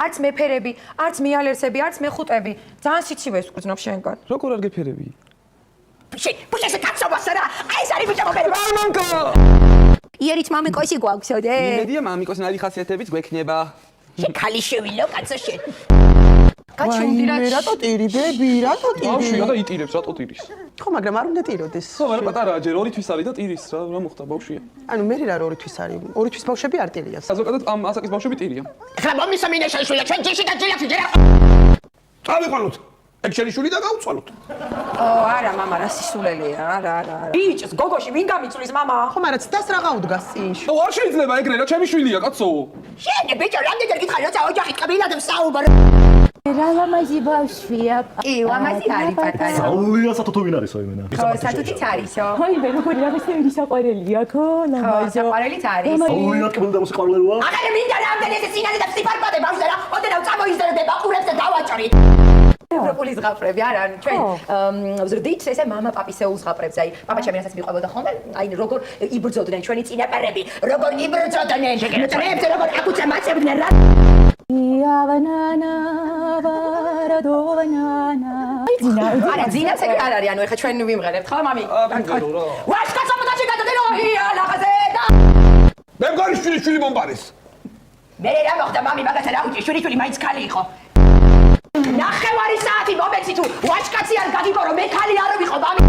არც მეფერები, არც მიალერსები, არც მეხუტები. ძალიან სიცივეს გძნობ შენგან. როგორ არ გეფერები? ბუშე კაცობასა რა. აი ეს არის ბიჭო მოფერება. მამიკო! იერით მამიკოსი გვაქვს-ოდე. იმედია მამიკოს ნაირი ხასიათებიც გვექნება. ქალიშვილო კაცო შენ. გაჩუმდირა. რატო ტირი ბები, რატო ტირი? ბავშვია და იტირებს, რატო ტირის? ხო, მაგრამ არ უნდა ტიროდეს. ხო, მაგრამ პატარაა, ჯერ 2 თვის არის და ტირის, რა მოხდა ბავშვია. ანუ მე რა 2 თვის არის? 2 თვის ბავშვები არ ტირიან. საზოგადოდ ამ ასაკის ბავშვები ტირიან. ხა მომისამინე შეშვილა ჩვენ ჯიში და ჯილაკი ჯერა. წავიყვანოთ. ეგ შენი შვილი და გავუცვალოთ. არა, мама, რა სისულელია, არა. ბიჭს, გოგოში ვინ გამიწვლის, мама? ხო, მაგრამ ცდას რაღა უდგას წინ. ო, არ შეიძლება ეგრე, რა ჩემი შვილია, კაცო. შენ ბიჭო რამდენჯერ გითხარი როცა ოჯახით ყბილადებს საუბარ. რა ლამაზი ბავშვია. კი, ლამაზი არის პატარა. საულია სათუთო ვინ არისო იმენა? ხო, სათუთიც არისო. აი მე როგორი რაღაცები საყვარელია ხო ხო, ლამაზო. საყვარელიც არის. საულია კბილ და მოსიყვარულოა. აღარ მინდა რამდენი ეს სინანი და ფსიფარბადე ბავშვზე რა. ოდენავ წამოიზრდება ყურებს და დავაჭრი. ევროპული ზღაპრები არა, ჩვენ ვზრდით ესე мама პაპისეულ ზღაპრებს, აი პაპა ჩემი რასაც მიყვებოდა ხოლმე, აი როგორ იბრძოდნენ ჩვენი წინაპარები, როგორ იბრძოდნენ, შეგეტრებს როგორ აკუცა მაცებდნენ რა. იავანანა ვარადოვანანა. არა, ძინაც ეგ არ არის, ანუ ეხა ჩვენ ვიმღერებთ, ხო, მამი? ვიმღერო რა. ვაშკაცო მოდაში გადადენო, ია ლაღაზე და მე მგარი შვილი მომბარის. მე რა მოხდა მამი მაგათა რა უჭი, შვილი მაინც ქალი იყო. ნახევარი საათი მომეცი თუ ვაშკაცი არ გაგიგო რომ მე ქალი არ ვიყო მამი.